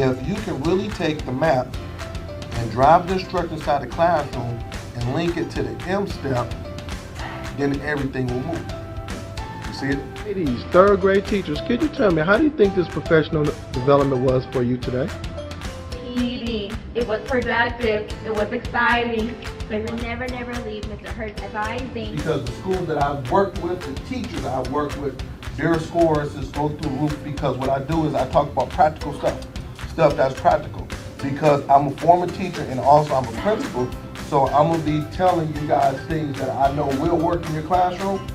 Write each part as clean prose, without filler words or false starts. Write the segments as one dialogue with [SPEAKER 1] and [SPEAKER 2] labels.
[SPEAKER 1] if you can really take the map and drive the instructor inside the classroom and link it to the M step, then everything will move. You see it?
[SPEAKER 2] Ladies, third grade teachers, could you tell me, how do you think this professional development was for you today?
[SPEAKER 3] PD. It was productive. It was exciting. But we'll never leave Mr. Hurt's advising.
[SPEAKER 1] Because the schools that I've worked with, the teachers I've worked with, their scores just go through the roof, because what I do is I talk about practical stuff that's practical. Because I'm a former teacher and also I'm a principal, so I'm gonna be telling you guys things that I know will work in your classroom.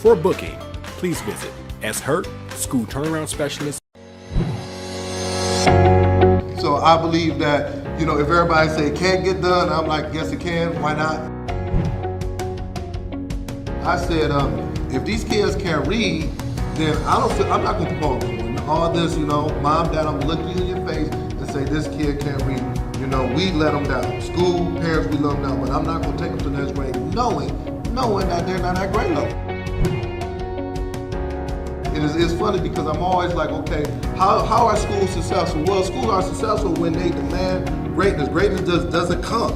[SPEAKER 4] For booking, please visit Hurt School Turnaround Specialist.
[SPEAKER 1] So I believe that, if everybody say it can't get done, I'm like, yes it can, why not? I said, if these kids can't read, then I'm not gonna promote them. All this, mom, dad, I'm gonna look you in your face and say this kid can't read. We let them down. School, parents, we let them down, but I'm not gonna take them to the next grade knowing that they're not at grade level. It's funny because I'm always like, okay, how are schools successful? Well, schools are successful when they demand greatness. Greatness doesn't come.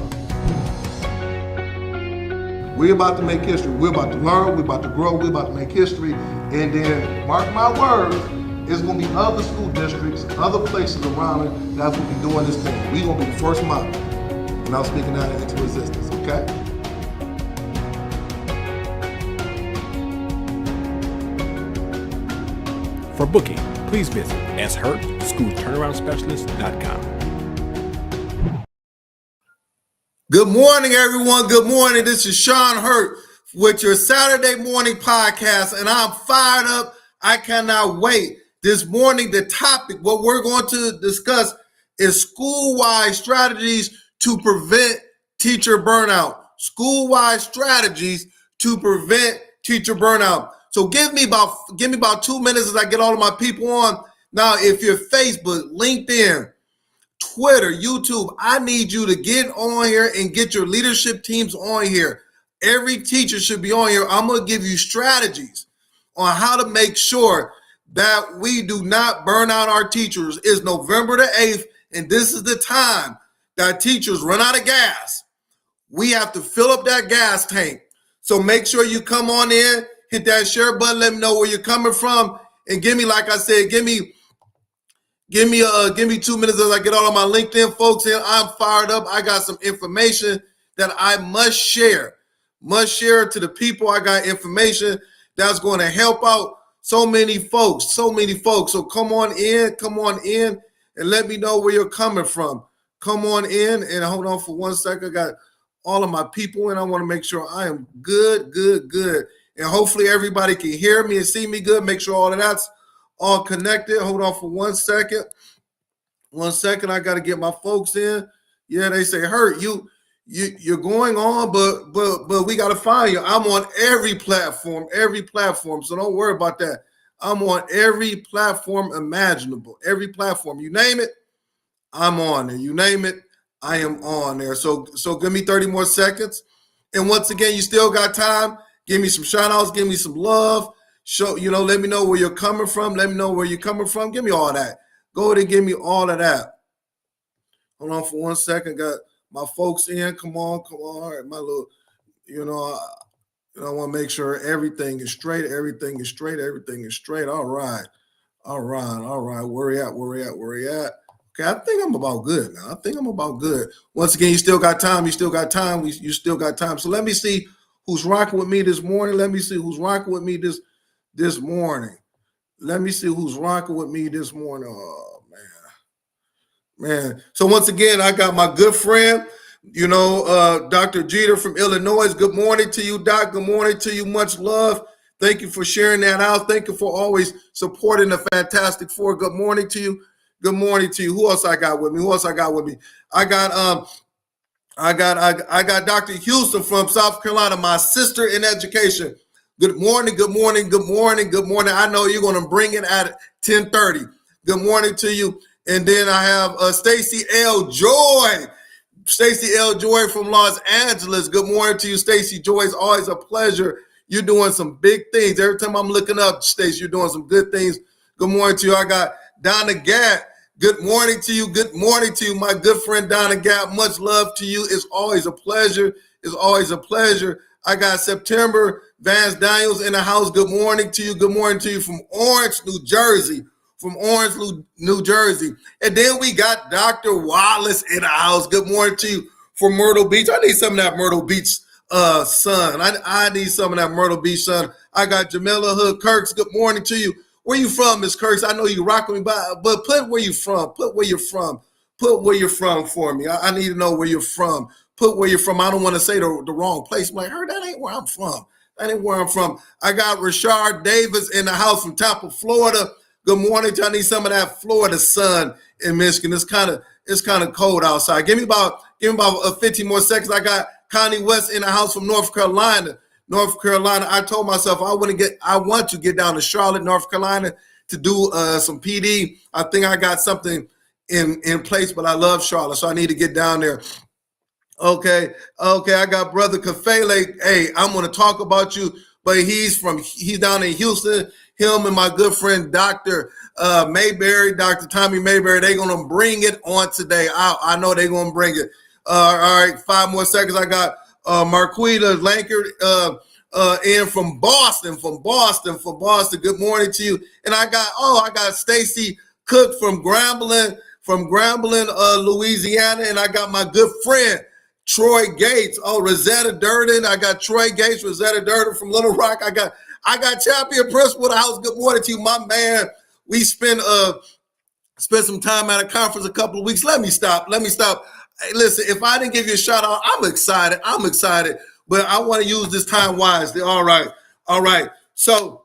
[SPEAKER 1] We're about to make history. We're about to learn. We're about to grow. We're about to make history. And then, mark my words, it's going to be other school districts, other places around it that's going to be doing this thing. We're going to be the first model. And I'm speaking that into existence, okay?
[SPEAKER 4] For booking, please visit SHurtSchoolTurnaroundSpecialist.com.
[SPEAKER 1] Good morning, everyone. Good morning. This is Sean Hurt with your Saturday morning podcast, and I'm fired up. I cannot wait. This morning, the topic, what we're going to discuss is school-wide strategies to prevent teacher burnout. School-wide strategies to prevent teacher burnout. So give me about 2 minutes as I get all of my people on. Now, if you're Facebook, LinkedIn, Twitter, YouTube, I need you to get on here and get your leadership teams on here. Every teacher should be on here. I'm going to give you strategies on how to make sure that we do not burn out our teachers. It's November the 8th, and this is the time that teachers run out of gas. We have to fill up that gas tank. So make sure you come on in. Hit that share button. Let me know where you're coming from, and give me, like I said, give me 2 minutes as I get all of my LinkedIn folks in. I'm fired up. I got some information that I must share to the people. I got information that's going to help out so many folks. So come on in, and let me know where you're coming from. Come on in, and hold on for 1 second. I got all of my people in. I want to make sure I am good. And hopefully everybody can hear me and see me good. Make sure all of that's all connected. Hold on for 1 second. 1 second, I got to get my folks in. Yeah, they say, Hurt, you're going on, but we got to find you. I'm on every platform. So don't worry about that. I'm on every platform imaginable. Every platform. You name it, I'm on there. You name it, I am on there. So give me 30 more seconds. And once again, you still got time. Give me some shout outs. Give me some love. Let me know where you're coming from. Give me all that. Go ahead and give me all of that. Hold on for 1 second. Got my folks in. Come on. All right, my little, I want to make sure everything is straight. Everything is straight. All right. Where we at? Okay, I think I'm about good now. Once again, you still got time. You still got time. So let me see who's rocking with me this morning. Oh, man. So once again, I got my good friend, Dr. Jeter from Illinois. Good morning to you, Doc. Good morning to you. Much love. Thank you for sharing that out. Thank you for always supporting the Fantastic Four. Good morning to you. Who else I got with me? I got Dr. Houston from South Carolina, my sister in education. Good morning. I know you're going to bring it at 10:30. Good morning to you. And then I have Stacy L. Joy. Stacey L. Joy from Los Angeles. Good morning to you, Stacey Joy. It's always a pleasure. You're doing some big things. Every time I'm looking up, Stacey, you're doing some good things. Good morning to you. I got Donna Gatt. Good morning to you. Good morning to you, my good friend Donna Gatt. Much love to you. It's always a pleasure. It's always a pleasure. I got September Vance Daniels in the house. Good morning to you. Good morning to you from Orange, New Jersey. From Orange, New Jersey. And then we got Dr. Wallace in the house. Good morning to you from Myrtle Beach. I need some of that Myrtle Beach sun. I need some of that Myrtle Beach sun. I got Jamila Hood Kirks. Good morning to you. Where you from, Miss Kirks? I know you rock with me, but put where you from. Put where you're from. Put where you're from for me. I need to know where you're from. Put where you're from. I don't want to say the wrong place. I'm like, that ain't where I'm from. That ain't where I'm from. I got Rashard Davis in the house from Tampa, Florida. Good morning. I need some of that Florida sun in Michigan. It's kind of cold outside. Give me about 15 more seconds. I got Connie West in the house from North Carolina. North Carolina. I told myself I want to get down to Charlotte, North Carolina to do some PD. I think I got something in place, but I love Charlotte, so I need to get down there. Okay. I got Brother Kafele. Hey, I'm going to talk about you, but he's down in Houston. Him and my good friend, Dr. Mayberry, Dr. Tommy Mayberry, they're going to bring it on today. I know they're going to bring it. All right, 5 more seconds. I got Marquita Lankard in from Boston. Good morning to you. And I got Stacy Cook from Grambling, Louisiana. And I got my good friend, Troy Gates. Rosetta Durden. I got Troy Gates, Rosetta Durden from Little Rock. I got Champion Principal of the house. Good morning to you, my man. We spent some time at a conference a couple of weeks. Let me stop. Hey, listen, if I didn't give you a shout out, I'm excited, but I want to use this time wisely. All right. So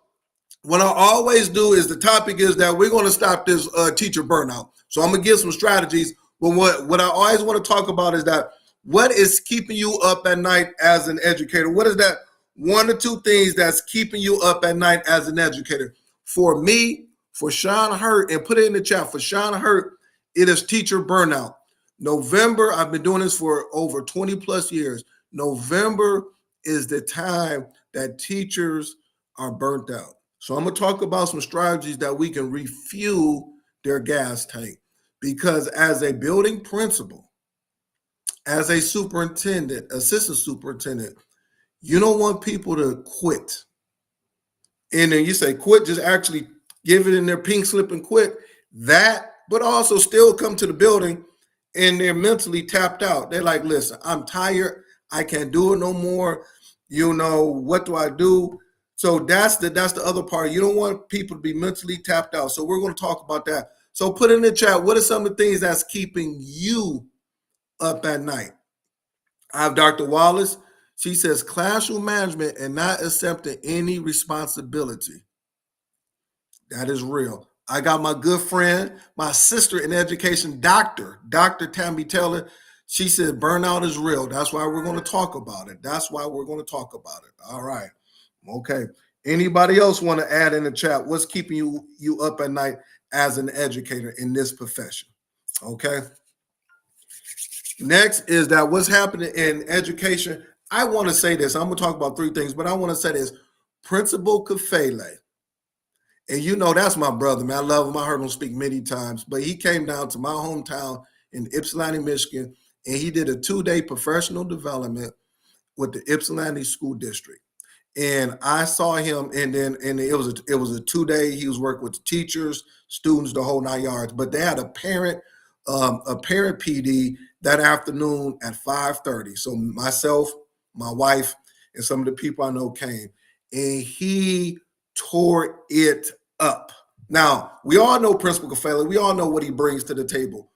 [SPEAKER 1] what I always do is the topic is that we're going to stop this teacher burnout. So I'm going to give some strategies. But what I always want to talk about is that what is keeping you up at night as an educator? What is that 1 or 2 things that's keeping you up at night as an educator? For me, for Sean Hurt, and put it in the chat, for Sean Hurt, it is teacher burnout. November, I've been doing this for over 20 plus years. November is the time that teachers are burnt out. So I'm going to talk about some strategies that we can refuel their gas tank. Because as a building principal, as a superintendent, assistant superintendent, you don't want people to quit. And then you say quit, just actually give it in their pink slip and quit. That, but also still come to the building and they're mentally tapped out. They're like, listen, I'm tired. I can't do it no more. What do I do? So that's the other part. You don't want people to be mentally tapped out. So we're going to talk about that. So put in the chat, what are some of the things that's keeping you up at night? I have Dr. Wallace. She says classroom management and not accepting any responsibility. That is real. I got my good friend, my sister in education, Dr. Tammy Taylor. She said burnout is real. That's why we're going to talk about it. All right. Okay. Anybody else want to add in the chat? What's keeping you up at night as an educator in this profession? Okay. Next is that what's happening in education. I want to say this. I'm going to talk about 3 things, but I want to say this. Principal Kafele. And that's my brother, man. I love him. I heard him speak many times, but he came down to my hometown in Ypsilanti, Michigan, and he did a 2-day professional development with the Ypsilanti School District. And I saw him, and it was a 2-day. He was working with the teachers, students, the whole 9 yards. But they had a parent PD that afternoon at 5:30. So myself, my wife, and some of the people I know came, and he tore it up. Now, we all know Principal Kafele. We all know what he brings to the table.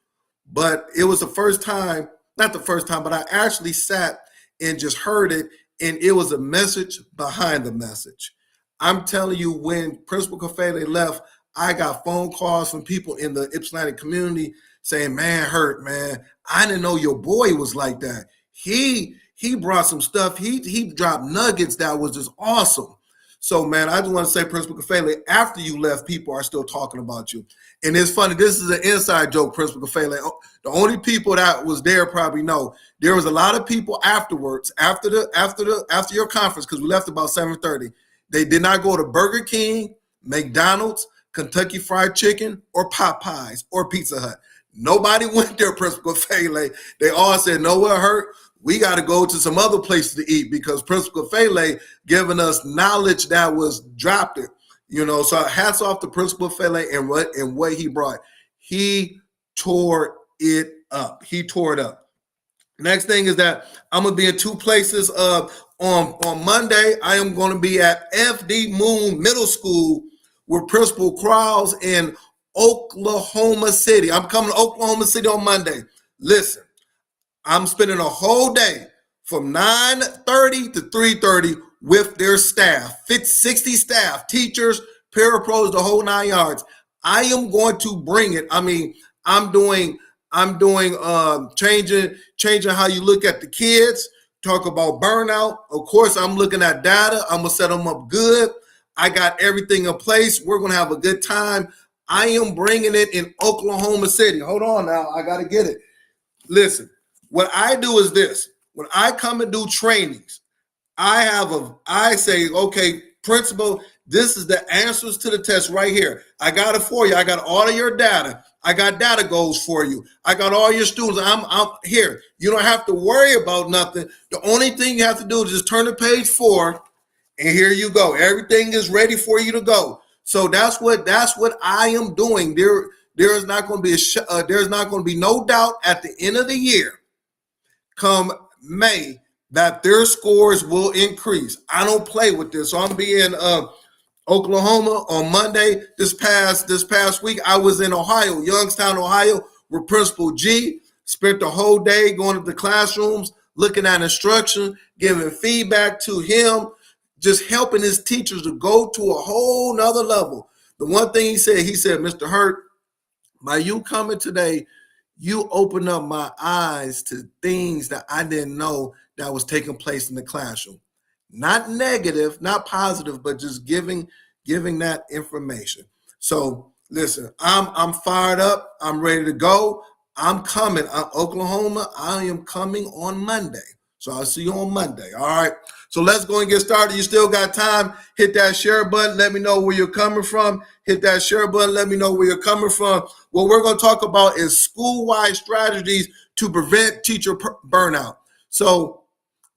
[SPEAKER 1] But it was the first time, not the first time, but I actually sat and just heard it, and it was a message behind the message. I'm telling you, when Principal Kafele left, I got phone calls from people in the Ypsilanti community saying, man, Hurt, man, I didn't know your boy was like that. He brought some stuff. He dropped nuggets that was just awesome. So, man, I just want to say, Principal Kafele, after you left, people are still talking about you. And it's funny, this is an inside joke, Principal Kafele. The only people that was there probably know. There was a lot of people afterwards, after your conference, because we left about 7:30. They did not go to Burger King, McDonald's, Kentucky Fried Chicken, or Popeyes, or Pizza Hut. Nobody went there, Principal Kafele. They all said, no, what hurt? We got to go to some other places to eat, because Principal Kafele giving us knowledge that was dropped it. So hats off to Principal Kafele and what he brought. He tore it up. Next thing is that I'm going to be in two places. On Monday, I am going to be at FD Moon Middle School with Principal Krause in Oklahoma City. I'm coming to Oklahoma City on Monday. Listen, I'm spending a whole day from 9:30 to 3:30 with their staff, 60 staff, teachers, parapros, the whole 9 yards. I am going to bring it. I mean, I'm doing changing how you look at the kids, talk about burnout. Of course, I'm looking at data. I'm going to set them up good. I got everything in place. We're going to have a good time. I am bringing it in Oklahoma City. Hold on now. I got to get it. Listen, what I do is this. When I come and do trainings, I say, okay, principal, this is the answers to the test right here. I got it for you. I got all of your data. I got data goals for you. I got all your students. I'm here. You don't have to worry about nothing. The only thing you have to do is just turn to page 4, and here you go. Everything is ready for you to go. So that's what I am doing. There is not going to be there's not going to be no doubt at the end of the year, come May, that their scores will increase. I don't play with this. So I'm being Oklahoma on Monday. This past week, I was in Ohio, Youngstown, Ohio, with Principal G. Spent the whole day going to the classrooms, looking at instruction, giving feedback to him, just helping his teachers to go to a whole nother level. The one thing he said, Mr. Hurt, by you coming today, you opened up my eyes to things that I didn't know that was taking place in the classroom. Not negative, not positive, but just giving that information. So listen, I'm fired up. I'm ready to go. I'm coming. Oklahoma, I am coming on Monday. So I'll see you on Monday. All right. So let's go and get started. You still got time. Hit that share button. Let me know where you're coming from. Hit that share button. Let me know where you're coming from. What we're going to talk about is school-wide strategies to prevent teacher burnout. So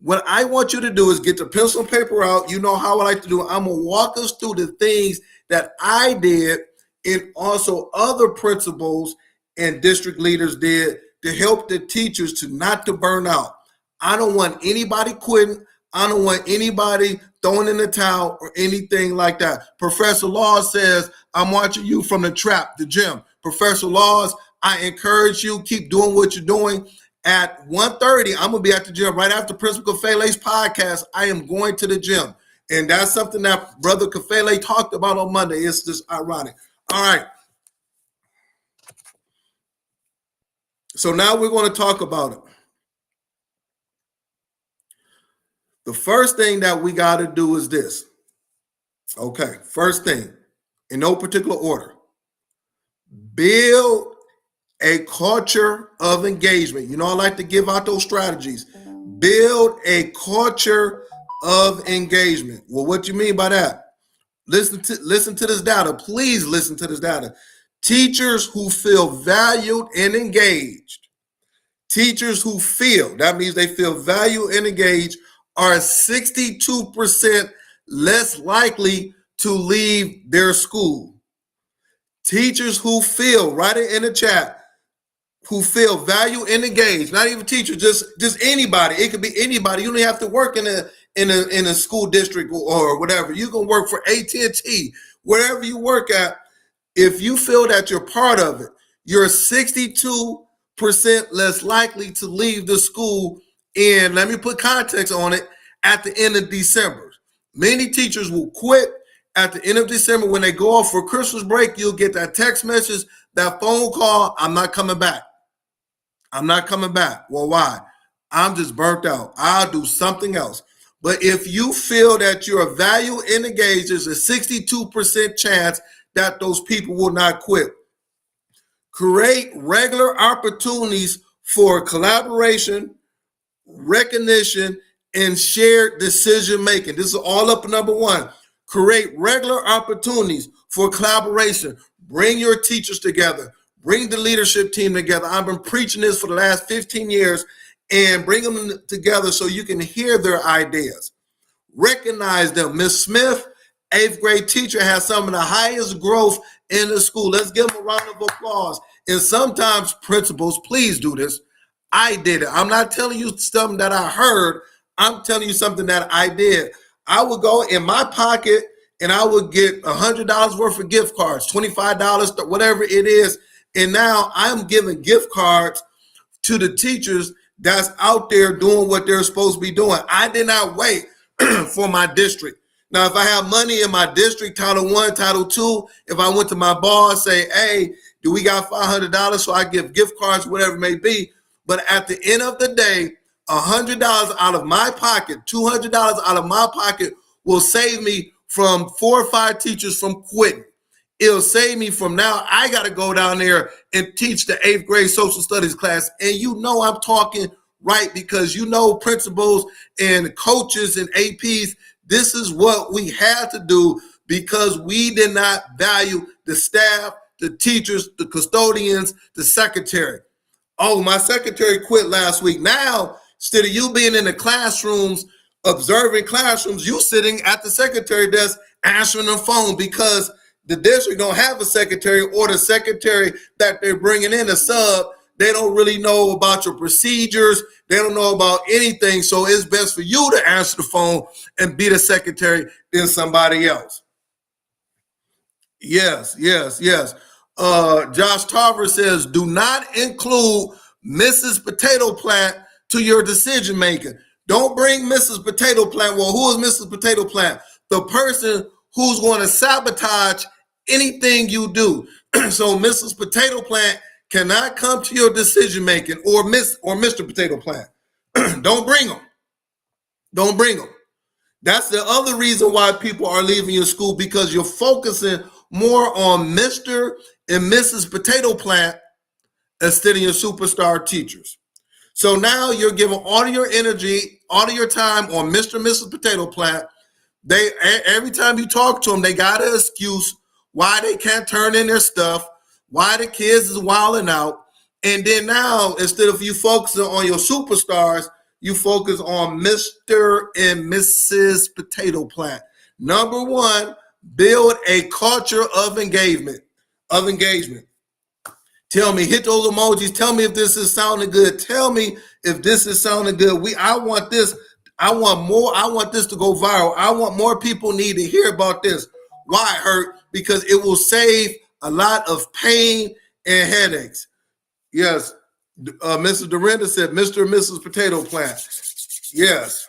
[SPEAKER 1] what I want you to do is get the pencil and paper out. You know how I like to do it. I'm going to walk us through the things that I did and also other principals and district leaders did to help the teachers to not to burn out. I don't want anybody quitting. I don't want anybody throwing in the towel or anything like that. Professor Laws says, I'm watching you from the trap, the gym. Professor Laws, I encourage you, keep doing what you're doing. At 1:30, I'm going to be at the gym right after Principal Kafele's podcast. I am going to the gym. And that's something that Brother Kafele talked about on Monday. It's just ironic. All right. So now we're going to talk about it. The first thing that we got to do is this. Okay, first thing, in no particular order, build a culture of engagement. You know, I like to give out those strategies. Build a culture of engagement. Well, what you mean by that? Listen to this data. Please listen to this data. Teachers who feel valued and engaged. Teachers who feel, that means they feel valued and engaged, are 62% less likely to leave their school. Teachers who feel, write it in the chat, who feel valued and engaged, not even teachers, just anybody. It could be anybody. You don't have to work in a school district or whatever. You can work for AT&T, wherever you work at. If you feel that you're part of it, you're 62% less likely to leave the school. And let me put context on it, at the end of December. Many teachers will quit at the end of December. When they go off for Christmas break, you'll get that text message, that phone call, I'm not coming back. I'm not coming back. Well, why? I'm just burnt out. I'll do something else. But if you feel that you're valued and engaged, there's a 62% chance that those people will not quit. Create regular opportunities for collaboration, recognition, and shared decision making. This is all up number one. Create regular opportunities for collaboration. Bring your teachers together. Bring the leadership team together. I've been preaching this for the last 15 years, and bring them together so you can hear their ideas. Recognize them. Miss Smith, 8th grade teacher, has some of the highest growth in the school. Let's give them a round of applause. And sometimes principals, please do this. I did it. I'm not telling you something that I heard. I'm telling you something that I did. I would go in my pocket and I would get $100 worth of gift cards, $25, whatever it is. And now I'm giving gift cards to the teachers that's out there doing what they're supposed to be doing. I did not wait for my district. Now, if I have money in my district, Title I, Title II, if I went to my boss, say, hey, do we got $500? So I give gift cards, whatever it may be. But at the end of the day, $100 out of my pocket, $200 out of my pocket will save me from 4 or 5 teachers from quitting. It'll save me from now. I got to go down there and teach the 8th grade social studies class. And you know I'm talking right, because you know principals and coaches and APs, this is what we had to do because we did not value the staff, the teachers, the custodians, the secretary. Oh, my secretary quit last week. Now, instead of you being in the classrooms, observing classrooms, you sitting at the secretary desk answering the phone because the district don't have a secretary, or the secretary that they're bringing in, a sub, they don't really know about your procedures. They don't know about anything. So it's best for you to answer the phone and be the secretary than somebody else. Yes. Josh Tarver says, do not include Mrs. Potato Plant to your decision making. Don't bring Mrs. Potato Plant. Well, who is Mrs. Potato Plant? The person who's going to sabotage anything you do. So Mrs. Potato Plant cannot come to your decision making, or Mr. Potato Plant. Don't bring them. Don't bring them. That's the other reason why people are leaving your school, because you're focusing more on Mr. and Mrs. Potato Plant instead of your superstar teachers. So now you're giving all of your energy, all of your time on Mr. and Mrs. Potato Plant. They, every time you talk to them, they got an excuse why they can't turn in their stuff, why the kids is wilding out. And then now, instead of you focusing on your superstars, you focus on Mr. and Mrs. Potato Plant. Number one, build a culture of engagement. Tell me, hit those emojis. Tell me if this is sounding good. Tell me if this is sounding good. I want this. I want more. I want this to go viral. I want more people need to hear about this. Why, Hurt? Because it will save a lot of pain and headaches. Yes. Mrs. Dorinda said, Mr. and Mrs. Potato Plant. Yes.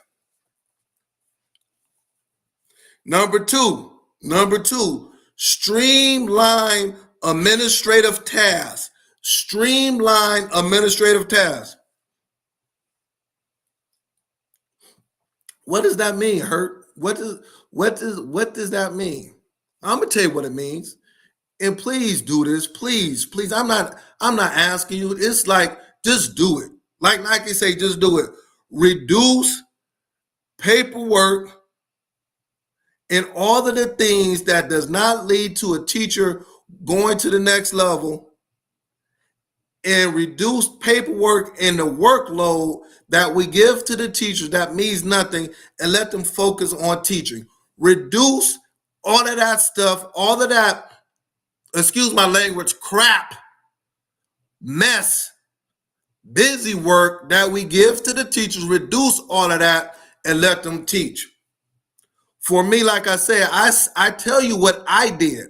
[SPEAKER 1] Number two, streamline administrative tasks. Streamline administrative tasks. What does that mean, Hurt? What does that mean? I'm gonna tell you what it means. And please do this. Please. I'm not asking you. It's like, just do it. Like Nike say, just do it. Reduce paperwork and all of the things that does not lead to a teacher going to the next level, and reduce paperwork and the workload that we give to the teachers that means nothing, and let them focus on teaching. Reduce all of that stuff, all of that, excuse my language, crap, mess, busy work that we give to the teachers. Reduce all of that and let them teach. For me, like I said, I tell you what I did.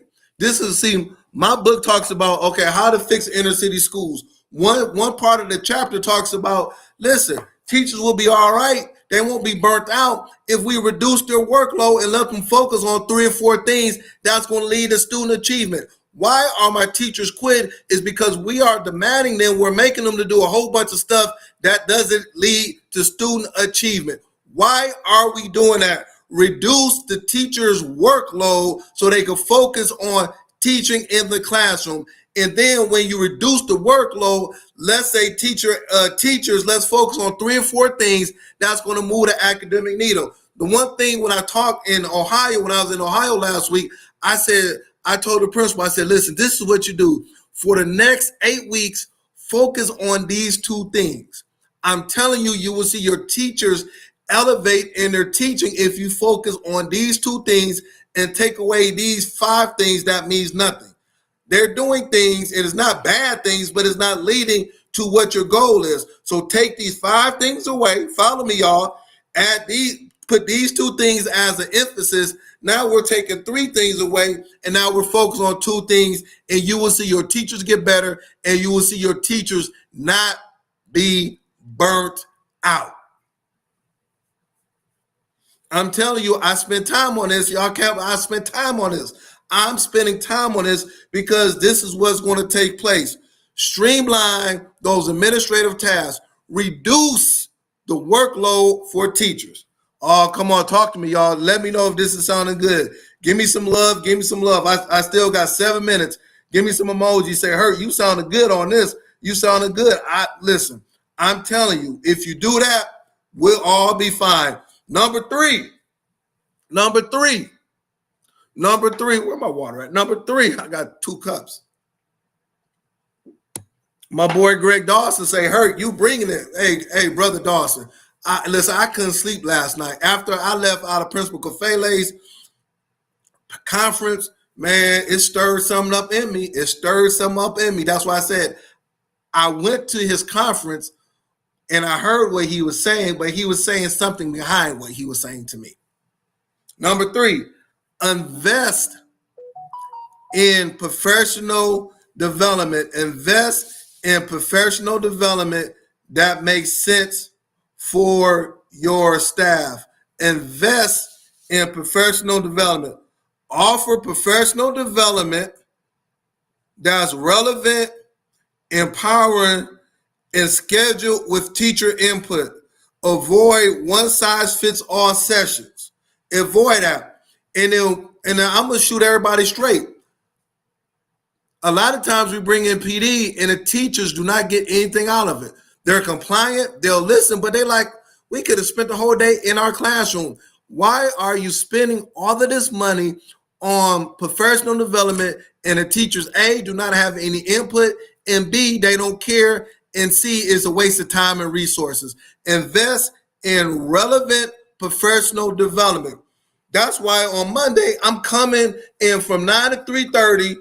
[SPEAKER 1] My book talks about, okay, how to fix inner city schools. One part of the chapter talks about, listen, teachers will be all right. They won't be burnt out if we reduce their workload and let them focus on 3 or 4 things that's going to lead to student achievement. Why are my teachers quit? Is because we are demanding them. We're making them to do a whole bunch of stuff that doesn't lead to student achievement. Why are we doing that? Reduce the teacher's workload so they can focus on teaching in the classroom. And then when you reduce the workload, let's say teachers, let's focus on 3 or 4 things that's going to move the academic needle. The one thing when I talked in Ohio, when I was in Ohio last week, I told the principal, I said, listen, this is what you do. For the next 8 weeks, focus on these 2 things. I'm telling you, you will see your teachers elevate in their teaching if you focus on these 2 things and take away these 5 things that means nothing. They're doing things, and it's not bad things, but it's not leading to what your goal is. So take these 5 things away. Follow me, y'all. Put these 2 things as an emphasis. Now we're taking 3 things away, and now we're focused on 2 things, and you will see your teachers get better, and you will see your teachers not be burnt out. I'm telling you, I spent time on this. Y'all can't, I spent time on this. I'm spending time on this because this is what's going to take place. Streamline those administrative tasks. Reduce the workload for teachers. Oh, come on, talk to me, y'all. Let me know if this is sounding good. Give me some love. Give me some love. I still got 7 minutes. Give me some emojis. Say, Hurt, you sounded good on this. You sounded good. Listen, I'm telling you, if you do that, we'll all be fine. Number three, where my water at? Number 3, I got 2 cups. My boy Greg Dawson say, Hurt, you bringing it. Hey, brother Dawson. Listen, I couldn't sleep last night. After I left out of Principal Kafele's conference, man, it stirred something up in me. That's why I said I went to his conference and I heard what he was saying, but he was saying something behind what he was saying to me. Number 3, invest in professional development. Invest in professional development that makes sense for your staff. Invest in professional development. Offer professional development that's relevant, empowering, and scheduled with teacher input. Avoid one-size-fits-all sessions. Avoid that. And then I'm going to shoot everybody straight. A lot of times we bring in PD and the teachers do not get anything out of it. They're compliant, they'll listen, but they like, we could have spent the whole day in our classroom. Why are you spending all of this money on professional development and the teachers, A, do not have any input, and B, they don't care, and C, is a waste of time and resources. Invest in relevant professional development. That's why on Monday, I'm coming in from 9 to 3:30.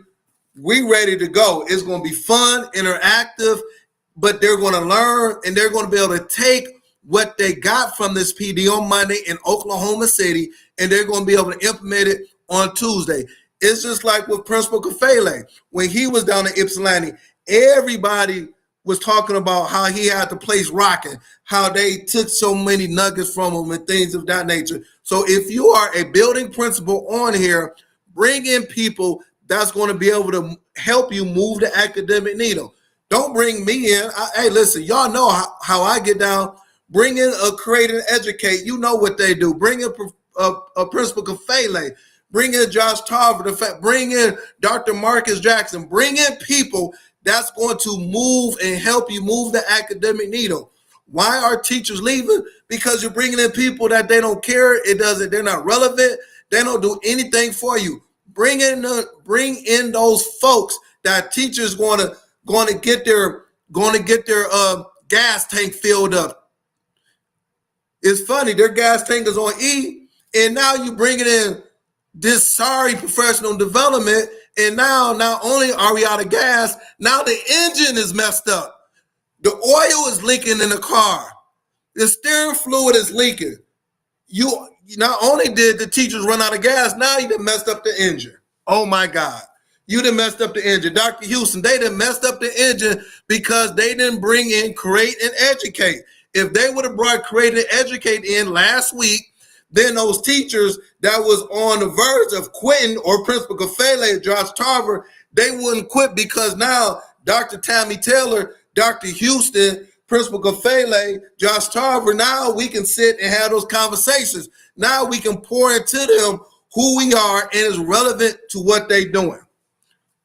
[SPEAKER 1] We ready to go. It's going to be fun, interactive, but they're going to learn and they're going to be able to take what they got from this PD on Monday in Oklahoma City, and they're going to be able to implement it on Tuesday. It's just like with Principal Kafele. When he was down in Ypsilanti, everybody was talking about how he had the place rocking, how they took so many nuggets from him and things of that nature. So if you are a building principal on here, bring in people that's going to be able to help you move the academic needle. Don't bring me in. Hey, listen, y'all know how I get down. Bring in a Create and Educate. You know what they do. Bring in a Principal Kafele. Bring in Josh Tarver. Bring in Dr. Marcus Jackson. Bring in people that's going to move and help you move the academic needle. Why are teachers leaving? Because you're bringing in people that they don't care. They're not relevant. They don't do anything for you. Bring in those folks that teachers going to get their gas tank filled up. It's funny, their gas tank is on E, and now you bringing in this sorry professional development, and now not only are we out of gas, now the engine is messed up. The oil is leaking in the car. The steering fluid is leaking. You not only did the teachers run out of gas, now you done messed up the engine. Oh my God. You done messed up the engine. Dr. Houston, they done messed up the engine because they didn't bring in Create and Educate. If they would have brought Create and Educate in last week, then those teachers that was on the verge of quitting, or Principal Kafele, Josh Tarver, they wouldn't quit, because now Dr. Tammy Taylor, Dr. Houston, Principal Kafele, Josh Tarver, now we can sit and have those conversations. Now we can pour into them who we are and is relevant to what they're doing.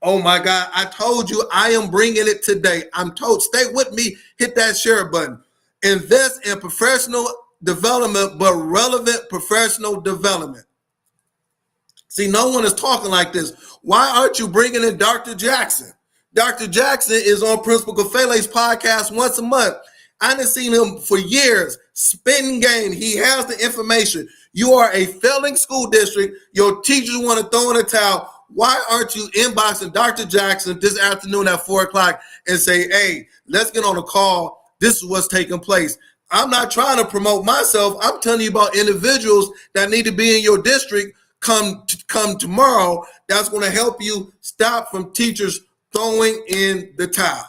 [SPEAKER 1] Oh my God, I told you I am bringing it today. I'm told, stay with me, hit that share button. Invest in professional development, but relevant professional development. See, no one is talking like this. Why aren't you bringing in Dr. Jackson? Dr. Jackson is on Principal Kafele's podcast once a month. I done seen him for years, spitting game. He has the information. You are a failing school district. Your teachers want to throw in a towel. Why aren't you inboxing Dr. Jackson this afternoon at 4 o'clock and say, hey, let's get on a call. This is what's taking place. I'm not trying to promote myself. I'm telling you about individuals that need to be in your district come tomorrow. That's going to help you stop from teachers throwing in the towel.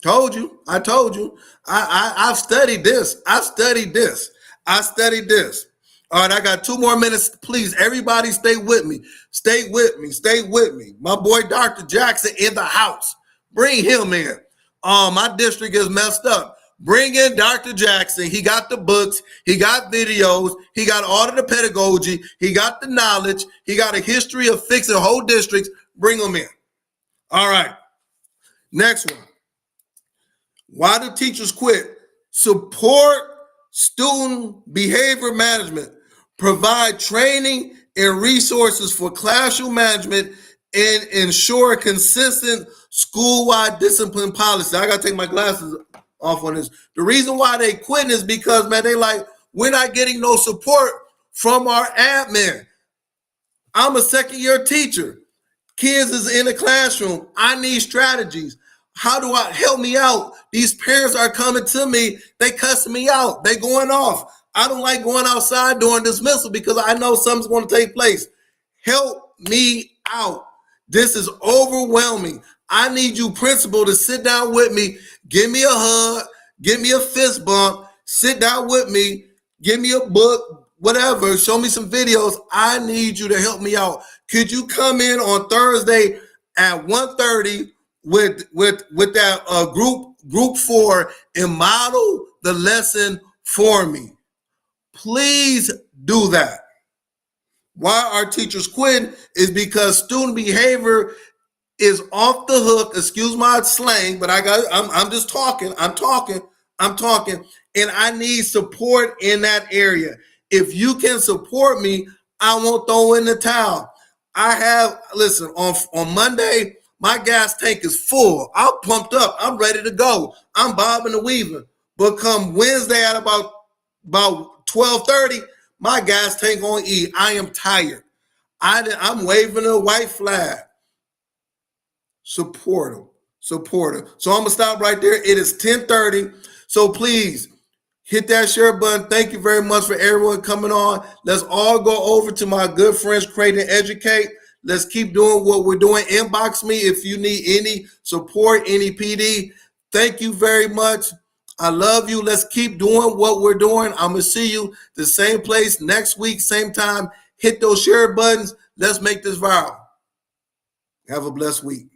[SPEAKER 1] Told you. I told you. I've studied this. I studied this. All right, I got 2 more minutes. Please, everybody stay with me. Stay with me. My boy, Dr. Jackson in the house. Bring him in. My district is messed up. Bring in Dr. Jackson. He got the books. He got videos. He got all of the pedagogy. He got the knowledge. He got a history of fixing whole districts. Bring him in. All right. Next one. Why do teachers quit? Support student behavior management. Provide training and resources for classroom management and ensure consistent school-wide discipline policy. I got to take my glasses off on this. The reason why they quitting is because, man, they like, we're not getting no support from our admin. I'm a second-year teacher. Kids is in the classroom. I need strategies. How do I help me out? These parents are coming to me. They cussing me out. They going off. I don't like going outside during dismissal because I know something's going to take place. Help me out. This is overwhelming. I need you, principal, to sit down with me. Give me a hug. Give me a fist bump. Sit down with me. Give me a book, whatever. Show me some videos. I need you to help me out. Could you come in on Thursday at 1:30 with that group 4 and model the lesson for me? Please do that. Why our teachers quit is because student behavior is off the hook. Excuse my slang, but I'm just talking. I'm talking, and I need support in that area. If you can support me, I won't throw in the towel. Listen, on Monday, my gas tank is full. I'm pumped up. I'm ready to go. I'm bobbing and weaving. But come Wednesday at about 12:30, my gas tank on E. I am tired. I'm waving a white flag. Support them. So I'm going to stop right there. It is 10:30. So please hit that share button. Thank you very much for everyone coming on. Let's all go over to my good friends, Create and Educate. Let's keep doing what we're doing. Inbox me if you need any support, any PD. Thank you very much. I love you. Let's keep doing what we're doing. I'm going to see you the same place next week, same time. Hit those share buttons. Let's make this viral. Have a blessed week.